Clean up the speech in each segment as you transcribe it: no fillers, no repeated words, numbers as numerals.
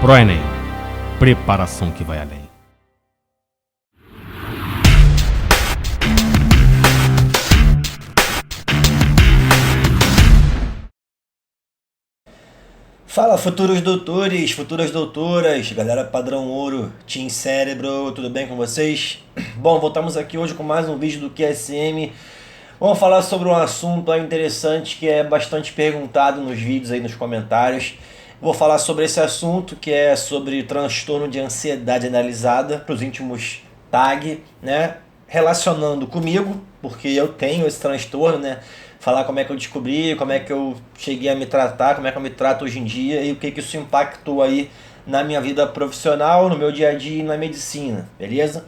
ProEnem. Preparação que vai além. Fala, futuros doutores, futuras doutoras, galera padrão ouro, Team Cérebro, tudo bem com vocês? Bom, voltamos aqui hoje com mais um vídeo do QSM. Vamos falar sobre um assunto interessante que é bastante perguntado nos vídeos aí nos comentários. Vou falar sobre esse assunto que é sobre transtorno de ansiedade analisada para os íntimos TAG, né? Relacionando comigo, porque eu tenho esse transtorno, né? Falar como é que eu descobri, como é que eu cheguei a me tratar, como é que eu me trato hoje em dia e o que isso impactou aí na minha vida profissional, no meu dia a dia e na medicina, beleza?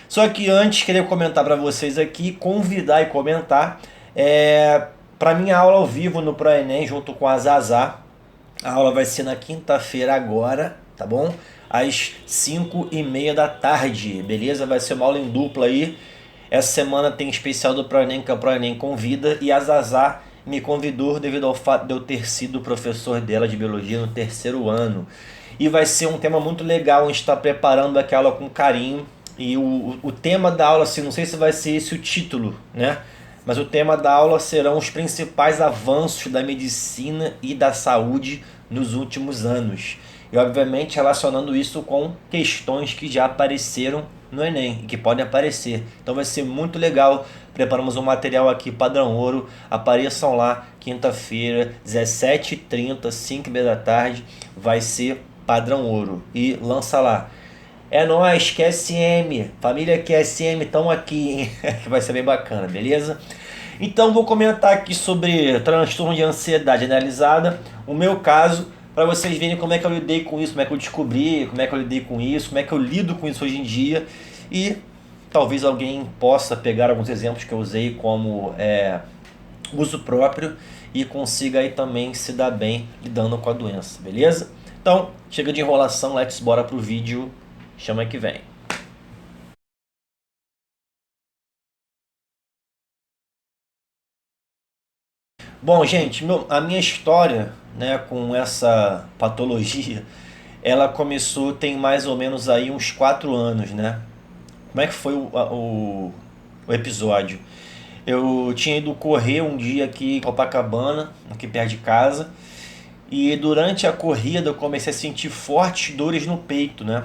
Só que antes, queria comentar para vocês aqui, convidar e comentar para minha aula ao vivo no ProEnem junto com a Zazá. A aula vai ser na quinta-feira agora, tá bom? Às 5h30 da tarde, beleza? Vai ser uma aula em dupla aí. Essa semana tem especial do ProEnem, que é o ProEnem Convida, e a Zazá me convidou devido ao fato de eu ter sido professor dela de biologia no 3º ano. E vai ser um tema muito legal, a gente está preparando aquela aula com carinho. E o tema da aula, assim, não sei se vai ser esse o título, né? Mas o tema da aula serão os principais avanços da medicina e da saúde nos últimos anos. E obviamente relacionando isso com questões que já apareceram no Enem e que podem aparecer. Então vai ser muito legal. Preparamos um material aqui padrão ouro. Apareçam lá quinta-feira, 17h30, 5h30 da tarde. Vai ser padrão ouro. E lança lá. É nóis, QSM, família QSM, estão aqui, hein? Que vai ser bem bacana, beleza? Então vou comentar aqui sobre transtorno de ansiedade analisada, o meu caso, para vocês verem como é que eu lidei com isso, como é que eu descobri, como é que eu lidei com isso, como é que eu lido com isso hoje em dia. E talvez alguém possa pegar alguns exemplos que eu usei como uso próprio e consiga aí também se dar bem lidando com a doença, beleza? Então, chega de enrolação, let's bora pro vídeo. Chama que vem. Bom, gente, a minha história, né, com essa patologia, ela começou tem mais ou menos aí uns 4 anos, né? Como é que foi o episódio? Eu tinha ido correr um dia aqui em Copacabana, aqui perto de casa, e durante a corrida eu comecei a sentir fortes dores no peito, né?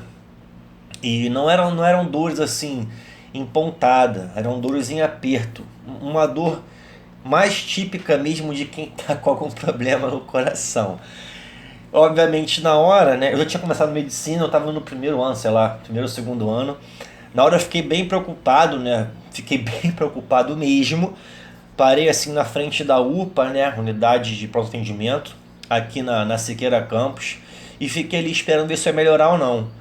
E não eram dores assim em pontada, eram dores em aperto. Uma dor mais típica mesmo de quem está com algum problema no coração. Obviamente na hora, né? Eu já tinha começado medicina, eu estava no 1º ano, sei lá, 1º ou 2º ano. Na hora eu fiquei bem preocupado, né? Fiquei bem preocupado mesmo. Parei assim na frente da UPA, né? Unidade de pronto atendimento, aqui na Siqueira Campos. E fiquei ali esperando ver se ia melhorar ou não.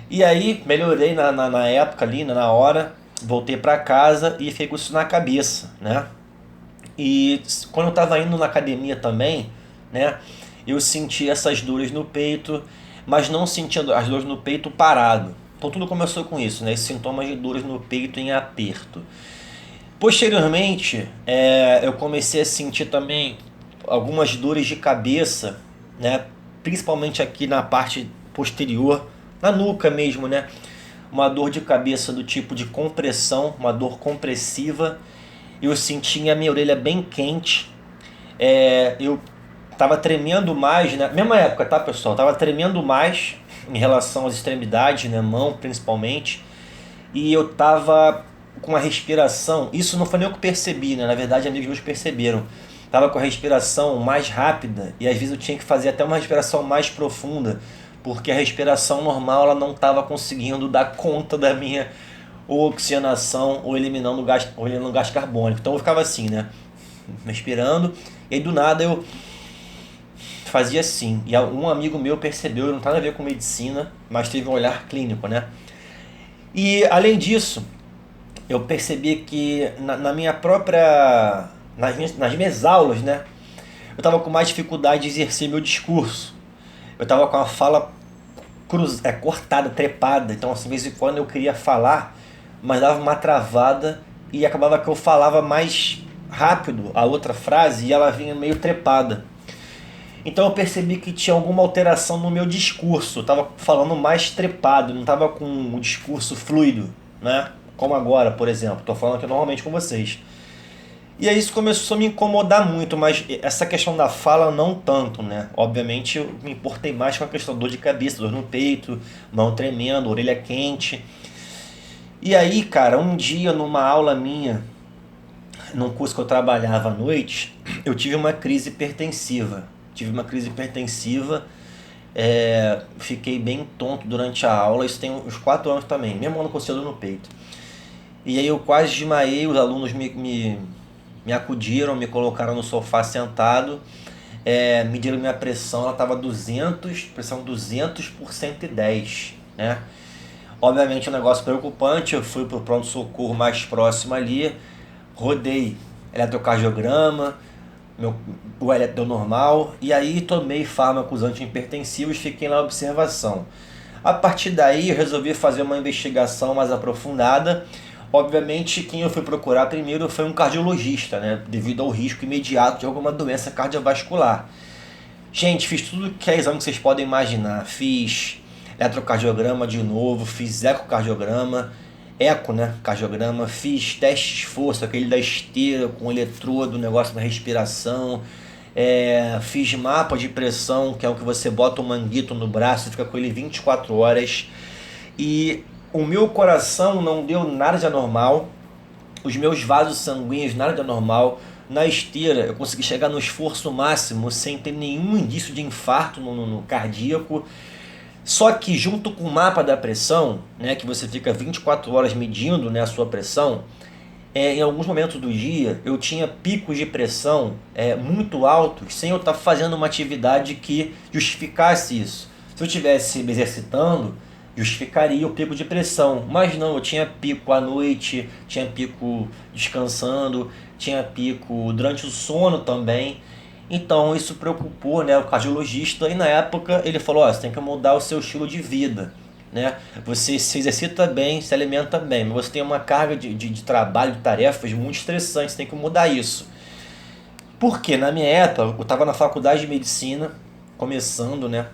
E aí melhorei na época ali, na hora, voltei para casa e fiquei com isso na cabeça, né? E quando eu estava indo na academia também, né, eu senti essas dores no peito, mas não sentia as dores no peito parado. Então tudo começou com isso, né, esses sintomas de dores no peito em aperto. Posteriormente, eu comecei a sentir também algumas dores de cabeça, né, principalmente aqui na parte posterior, na nuca mesmo, né? Uma dor de cabeça do tipo de compressão, uma dor compressiva. Eu sentia a minha orelha bem quente. Eu tava tremendo mais, né? Mesma época, tá, pessoal? Tava tremendo mais em relação às extremidades, né? Mão principalmente. E eu tava com a respiração. Isso não foi nem eu que percebi, né? Na verdade, amigos meus perceberam. Tava com a respiração mais rápida e às vezes eu tinha que fazer até uma respiração mais profunda, porque a respiração normal ela não estava conseguindo dar conta da minha oxigenação ou eliminando gás carbônico. Então eu ficava assim, né? Respirando, e aí do nada eu fazia assim. E um amigo meu percebeu, não tem nada a ver com medicina, mas teve um olhar clínico, né? E além disso, eu percebi que na minha própria. Nas minhas aulas, né? Eu estava com mais dificuldade de exercer meu discurso. Eu estava com a fala cortada, trepada. Então, assim, de vez em quando eu queria falar, mas dava uma travada e acabava que eu falava mais rápido a outra frase e ela vinha meio trepada. Então eu percebi que tinha alguma alteração no meu discurso. Eu tava falando mais trepado, não tava com um discurso fluido, né? Como agora, por exemplo. Tô falando aqui normalmente com vocês. E aí isso começou a me incomodar muito, mas essa questão da fala não tanto, né? Obviamente eu me importei mais com a questão da dor de cabeça, dor no peito, mão tremendo, orelha quente. E aí, cara, um dia numa aula minha, num curso que eu trabalhava à noite, eu tive uma crise hipertensiva. Tive uma crise hipertensiva, fiquei bem tonto durante a aula, isso tem uns 4 anos também, mesmo ano com dor no peito. E aí eu quase desmaiei, os alunos me acudiram, me colocaram no sofá sentado, mediram minha pressão, ela estava 200, pressão 200 por 110, né? Obviamente um negócio preocupante, eu fui pro pronto-socorro mais próximo ali, rodei eletrocardiograma, o eletro deu normal, e aí tomei fármacos antihipertensivos, fiquei na observação. A partir daí eu resolvi fazer uma investigação mais aprofundada. Obviamente quem eu fui procurar primeiro foi um cardiologista, né, devido ao risco imediato de alguma doença cardiovascular. Gente, fiz tudo que é exame que vocês podem imaginar, fiz eletrocardiograma de novo, fiz ecocardiograma, né, cardiograma, fiz teste de esforço, aquele da esteira com eletrodo, negócio da respiração, fiz mapa de pressão, que é o que você bota um manguito no braço e fica com ele 24 horas, e o meu coração não deu nada de anormal, os meus vasos sanguíneos nada de anormal, na esteira eu consegui chegar no esforço máximo sem ter nenhum indício de infarto no cardíaco. Só que junto com o mapa da pressão, né, que você fica 24 horas medindo, né, a sua pressão, em alguns momentos do dia eu tinha picos de pressão muito altos sem eu estar fazendo uma atividade que justificasse isso. Se eu estivesse me exercitando, justificaria o pico de pressão, mas não, eu tinha pico à noite, tinha pico descansando, tinha pico durante o sono também. Então isso preocupou, né, o cardiologista, e na época ele falou, você tem que mudar o seu estilo de vida, né? Você se exercita bem, se alimenta bem, mas você tem uma carga de trabalho, de tarefas muito estressante, você tem que mudar isso. Porque na minha época, eu estava na faculdade de medicina, começando, né?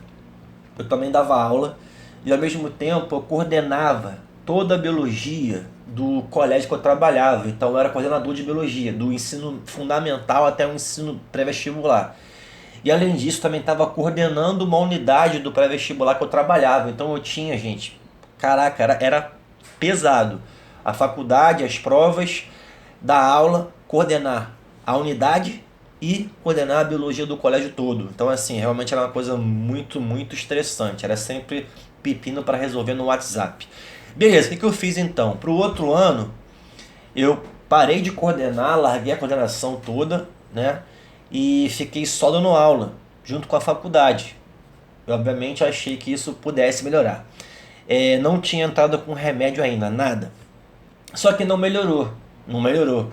Eu também dava aula, e ao mesmo tempo eu coordenava toda a biologia do colégio que eu trabalhava. Então eu era coordenador de biologia, do ensino fundamental até o ensino pré-vestibular. E além disso também estava coordenando uma unidade do pré-vestibular que eu trabalhava. Então eu tinha, gente, caraca, era pesado. A faculdade, as provas, dar aula, coordenar a unidade e coordenar a biologia do colégio todo. Então assim, realmente era uma coisa muito, muito estressante. Era sempre pepino para resolver no WhatsApp. Beleza, o que eu fiz então? Para o outro ano, eu parei de coordenar, larguei a coordenação toda, né? E fiquei só dando aula, junto com a faculdade. Eu, obviamente, achei que isso pudesse melhorar. Não tinha entrado com remédio ainda, nada. Só que não melhorou, não melhorou.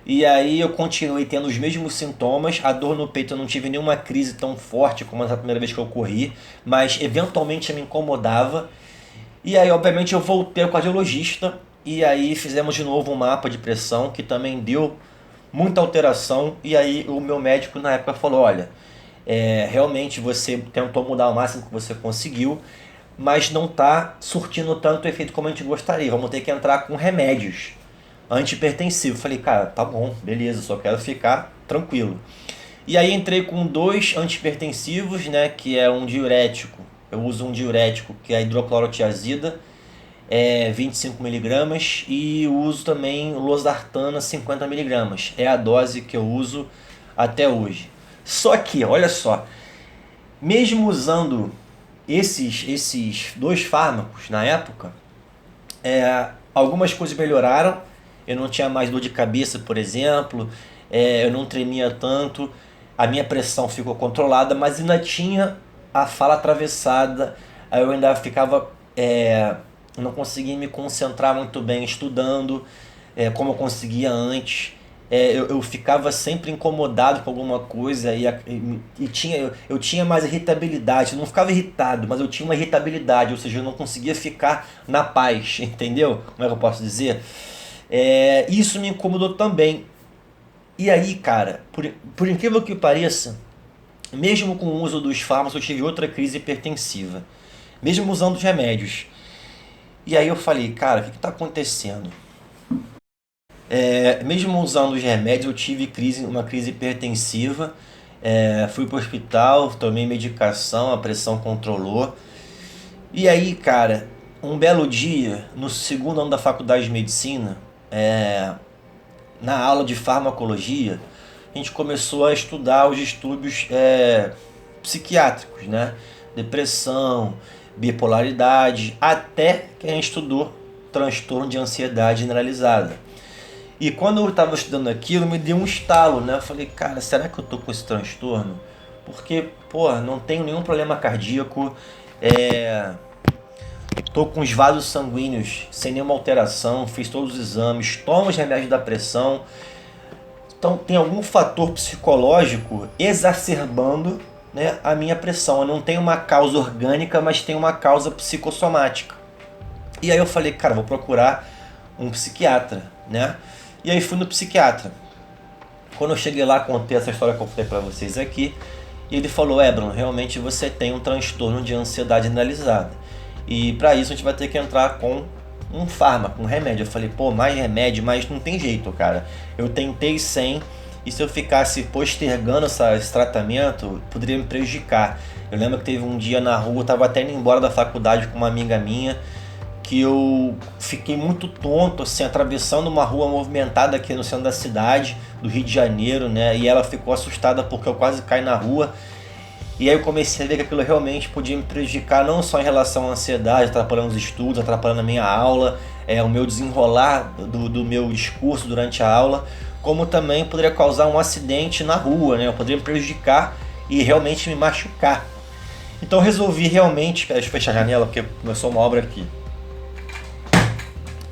E aí eu continuei tendo os mesmos sintomas, a dor no peito eu não tive nenhuma crise tão forte como essa primeira vez que eu corri, mas eventualmente me incomodava. E aí, obviamente, eu voltei ao cardiologista e aí fizemos de novo um mapa de pressão que também deu muita alteração. E aí o meu médico na época falou, olha, realmente você tentou mudar o máximo que você conseguiu, mas não está surtindo tanto efeito como a gente gostaria, vamos ter que entrar com remédios antihipertensivos. Falei, cara, tá bom, beleza, só quero ficar tranquilo. E aí entrei com 2 antihipertensivos, né, que é um diurético. Eu uso um diurético que é a hidroclorotiazida, 25 mg, e uso também losartana 50 mg. É a dose que eu uso até hoje. Só que, olha só, mesmo usando esses 2 fármacos na época, algumas coisas melhoraram. Eu não tinha mais dor de cabeça, por exemplo, eu não tremia tanto, a minha pressão ficou controlada, mas ainda tinha a fala atravessada, eu ainda ficava, não conseguia me concentrar muito bem estudando, como eu conseguia antes. Eu ficava sempre incomodado com alguma coisa eu tinha mais irritabilidade. Eu não ficava irritado, mas eu tinha uma irritabilidade, ou seja, eu não conseguia ficar na paz, entendeu? Como é que eu posso dizer? Isso me incomodou também. E aí, cara, por incrível que pareça, Mesmo com o uso dos fármacos, eu tive outra crise hipertensiva, mesmo usando os remédios. E aí eu falei, cara, o que está acontecendo? Mesmo usando os remédios, eu tive uma crise hipertensiva. Fui para o hospital, tomei medicação, a pressão controlou. E aí, cara, um belo dia, no segundo ano da faculdade de medicina, na aula de farmacologia, a gente começou a estudar os distúrbios psiquiátricos, né? Depressão, bipolaridade, até que a gente estudou transtorno de ansiedade generalizada. E quando eu estava estudando aquilo, me deu um estalo, né? Eu falei, cara, será que eu tô com esse transtorno? Porque, pô, não tenho nenhum problema cardíaco, tô com os vasos sanguíneos sem nenhuma alteração, fiz todos os exames, tomo os remédios da pressão. Então tem algum fator psicológico exacerbando, né, a minha pressão. Eu não tenho uma causa orgânica, mas tem uma causa psicossomática. E aí eu falei, cara, vou procurar um psiquiatra, né? E aí fui no psiquiatra. Quando eu cheguei lá, contei essa história que eu falei pra vocês aqui. E ele falou, Bruno, realmente você tem um transtorno de ansiedade generalizada. E para isso a gente vai ter que entrar com um fármaco, um remédio. Eu falei, pô, mais remédio, mas não tem jeito, cara. Eu tentei sem, e se eu ficasse postergando esse tratamento, poderia me prejudicar. Eu lembro que teve um dia na rua, eu tava até indo embora da faculdade com uma amiga minha, que eu fiquei muito tonto, assim, atravessando uma rua movimentada aqui no centro da cidade, do Rio de Janeiro, né? E ela ficou assustada porque eu quase caí na rua. E aí eu comecei a ver que aquilo realmente podia me prejudicar, não só em relação à ansiedade, atrapalhando os estudos, atrapalhando a minha aula, o meu desenrolar do meu discurso durante a aula, como também poderia causar um acidente na rua, né? Eu poderia me prejudicar e realmente me machucar. Então eu resolvi realmente, deixa eu fechar a janela porque começou uma obra aqui.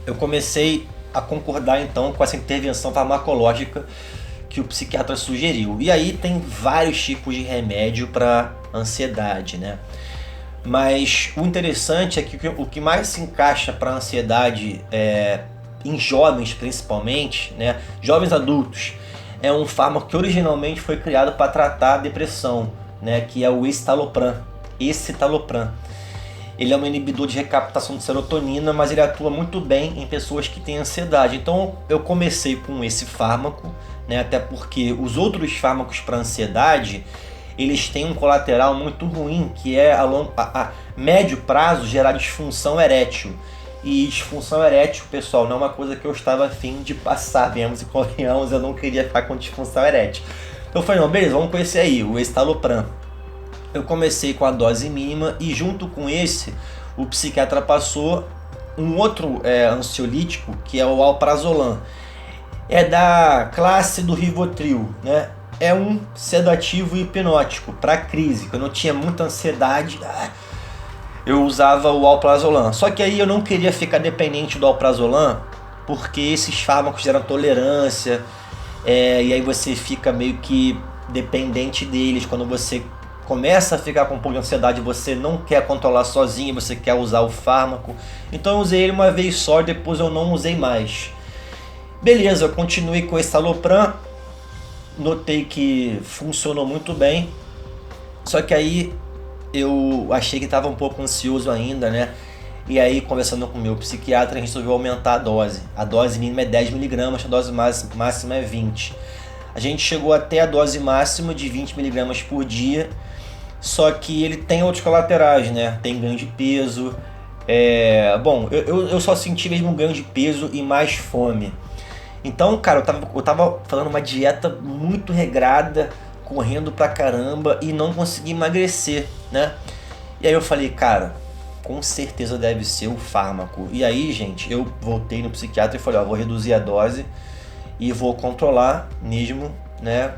Eu comecei a concordar então com essa intervenção farmacológica que o psiquiatra sugeriu. E aí tem vários tipos de remédio para ansiedade, né? Mas o interessante é que o que mais se encaixa para ansiedade em jovens principalmente, né? Jovens adultos, é um fármaco que originalmente foi criado para tratar a depressão, né? Que é o escitalopram. Ele é um inibidor de recaptação de serotonina, mas ele atua muito bem em pessoas que têm ansiedade. Então eu comecei com esse fármaco, né? Até porque os outros fármacos para ansiedade, eles têm um colateral muito ruim, que é a médio prazo gerar disfunção erétil. E disfunção erétil, pessoal, não é uma coisa que eu estava afim de passar, viemos e convenhamos, eu não queria ficar com disfunção erétil. Então eu falei, não, beleza, vamos com esse aí, o escitalopram. Eu comecei com a dose mínima e junto com esse, o psiquiatra passou um outro ansiolítico, que é o alprazolam. É da classe do Rivotril, né? É um sedativo hipnótico para crise. Quando eu tinha muita ansiedade, eu usava o alprazolam. Só que aí eu não queria ficar dependente do alprazolam, porque esses fármacos geram tolerância, e aí você fica meio que dependente deles. Quando você começa a ficar com um pouco de ansiedade, você não quer controlar sozinho, você quer usar o fármaco. Então eu usei ele uma vez só e depois eu não usei mais. Beleza, eu continuei com esse escitalopram, notei que funcionou muito bem, só que aí eu achei que estava um pouco ansioso ainda, né? E aí, conversando com o meu psiquiatra, a gente resolveu aumentar a dose. A dose mínima é 10mg, a dose máxima é 20. A gente chegou até a dose máxima de 20mg por dia, só que ele tem outros colaterais, né? Tem ganho de peso. Bom, eu só senti mesmo ganho de peso e mais fome. Então, cara, eu tava fazendo uma dieta muito regrada, correndo pra caramba e não consegui emagrecer, né? E aí eu falei, cara, com certeza deve ser o fármaco. E aí, gente, eu voltei no psiquiatra e falei, vou reduzir a dose e vou controlar mesmo, né,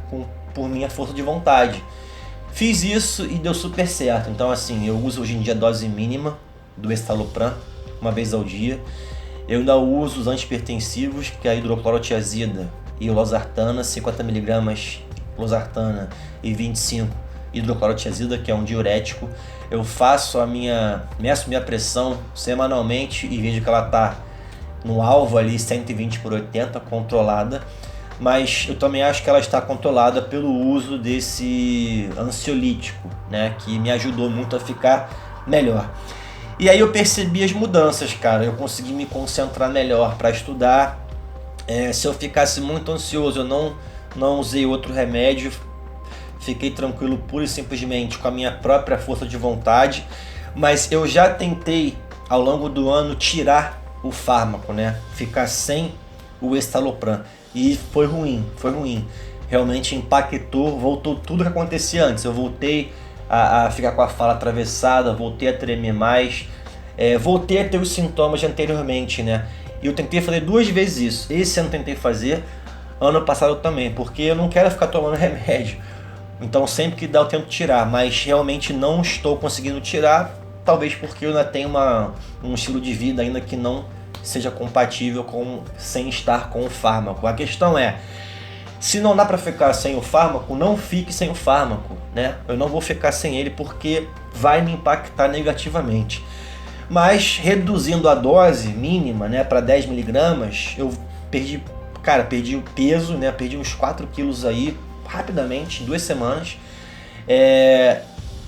por minha força de vontade. Fiz isso e deu super certo. Então, assim, eu uso hoje em dia a dose mínima do escitalopram, uma vez ao dia. Eu ainda uso os antihipertensivos, que é a hidroclorotiazida e o losartana, 50mg losartana e 25 hidroclorotiazida, que é um diurético. Eu meço minha pressão semanalmente e vejo que ela está no alvo ali 120/80, controlada. mas eu também acho que ela está controlada pelo uso desse ansiolítico, né, que me ajudou muito a ficar melhor. E aí eu percebi as mudanças, cara. Eu consegui me concentrar melhor para estudar. Se eu ficasse muito ansioso, eu não usei outro remédio. Fiquei tranquilo pura e simplesmente com a minha própria força de vontade. Mas eu já tentei ao longo do ano tirar o fármaco, né? Ficar sem o estalopram. E foi ruim. Realmente impactou, voltou tudo que acontecia antes. Eu voltei a ficar com a fala atravessada, voltei a tremer mais, voltei a ter os sintomas de anteriormente, né? E eu tentei fazer 2 vezes isso. Esse ano tentei fazer, ano passado também, porque eu não quero ficar tomando remédio. Então sempre que dá eu tento tirar, mas realmente não estou conseguindo tirar, talvez porque eu ainda tenho um estilo de vida ainda que não seja compatível sem estar com o fármaco. A questão é, se não dá para ficar sem o fármaco, não fique sem o fármaco, né? Eu não vou ficar sem ele porque vai me impactar negativamente. Mas reduzindo a dose mínima, né, para 10 miligramas, eu perdi o peso, né? Perdi uns 4 quilos aí rapidamente, em 2 semanas.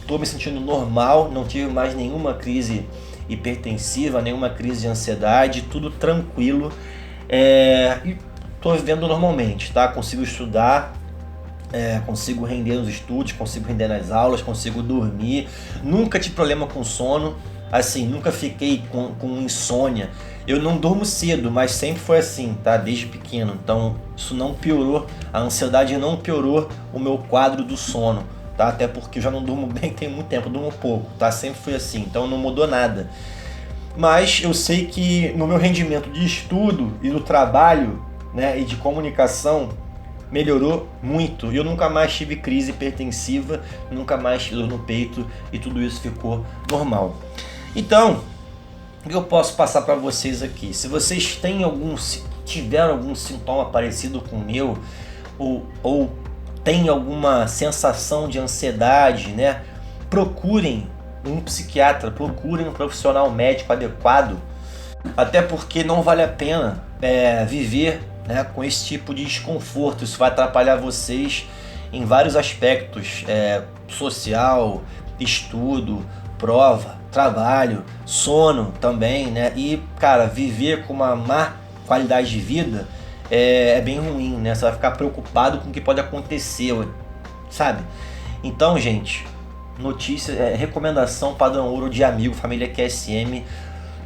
Tô me sentindo normal, não tive mais nenhuma crise hipertensiva, nenhuma crise de ansiedade, tudo tranquilo. E tô vivendo normalmente, tá? Consigo estudar, consigo render nos estudos, consigo render nas aulas, consigo dormir. Nunca tive problema com sono, assim, nunca fiquei com insônia. Eu não durmo cedo, mas sempre foi assim, tá? Desde pequeno. Então isso não piorou, a ansiedade não piorou o meu quadro do sono, tá? Até porque eu já não durmo bem tem muito tempo, eu durmo pouco, tá? Sempre foi assim, então não mudou nada. Mas eu sei que no meu rendimento de estudo e do trabalho, né, e de comunicação melhorou muito. Eu nunca mais tive crise hipertensiva, nunca mais tive dor no peito e tudo isso ficou normal. Então, o que eu posso passar para vocês aqui? Se vocês tiveram algum sintoma parecido com o meu, ou tem alguma sensação de ansiedade, né, procurem um psiquiatra, procurem um profissional médico adequado, até porque não vale a pena viver, né, com esse tipo de desconforto. Isso vai atrapalhar vocês em vários aspectos, social, estudo, prova, trabalho, sono também, né? E, cara, viver com uma má qualidade de vida é bem ruim, né? Você vai ficar preocupado com o que pode acontecer, sabe? Então, gente, recomendação padrão ouro de amigo, família QSM,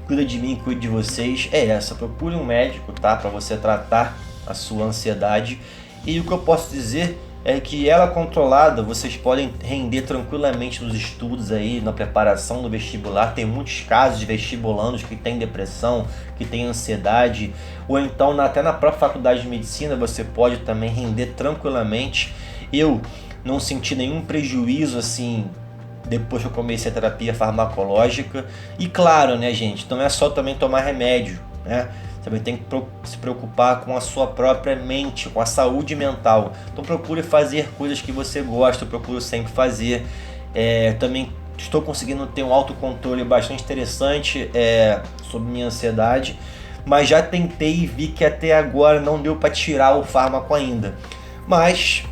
cuida de mim, cuida de vocês, essa. Procure um médico, tá? Para você tratar a sua ansiedade. E o que eu posso dizer é que ela controlada, vocês podem render tranquilamente nos estudos aí, na preparação do vestibular. Tem muitos casos de vestibulandos que têm depressão, que têm ansiedade, ou então até na própria faculdade de medicina você pode também render tranquilamente. Eu não senti nenhum prejuízo assim depois que eu comecei a terapia farmacológica. E claro, né, gente, não é só também tomar remédio, né? Você também tem que se preocupar com a sua própria mente, com a saúde mental. Então procure fazer coisas que você gosta, eu procuro sempre fazer. Também estou conseguindo ter um autocontrole bastante interessante sobre minha ansiedade, mas já tentei e vi que até agora não deu para tirar o fármaco ainda. Mas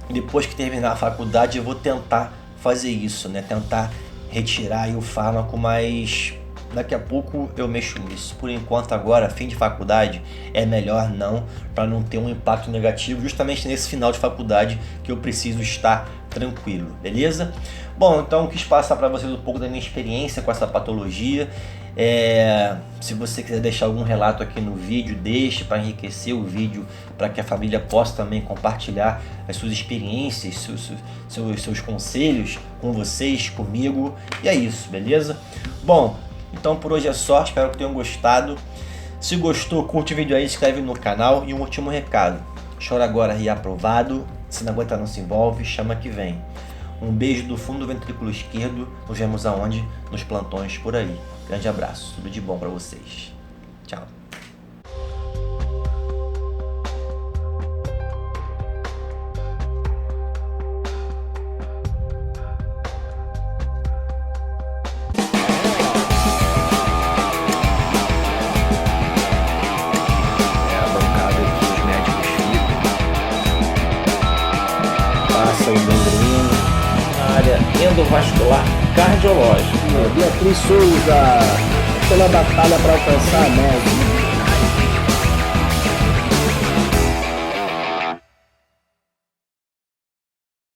depois que terminar a faculdade eu vou tentar fazer isso, né? Tentar retirar aí o fármaco, mas daqui a pouco eu mexo nisso. Por enquanto agora, fim de faculdade, é melhor não, para não ter um impacto negativo justamente nesse final de faculdade que eu preciso estar tranquilo, beleza? Bom, então quis passar para vocês um pouco da minha experiência com essa patologia. Se você quiser deixar algum relato aqui no vídeo, deixe para enriquecer o vídeo, para que a família possa também compartilhar as suas experiências, seus conselhos com vocês, comigo. E é isso, beleza? Bom, então por hoje é só, espero que tenham gostado. Se gostou, curte o vídeo aí, se inscreve no canal. E um último recado: chora agora e aprovado, se não aguenta não se envolve, chama que vem. Um beijo do fundo do ventrículo esquerdo, nos vemos aonde? Nos plantões por aí. Grande abraço, tudo de bom pra vocês. Tchau. A bancada que os médicos ficam. aí gangrena. Na área endovascular cardiológica. Beatriz Souza, aquela batalha para alcançar a média.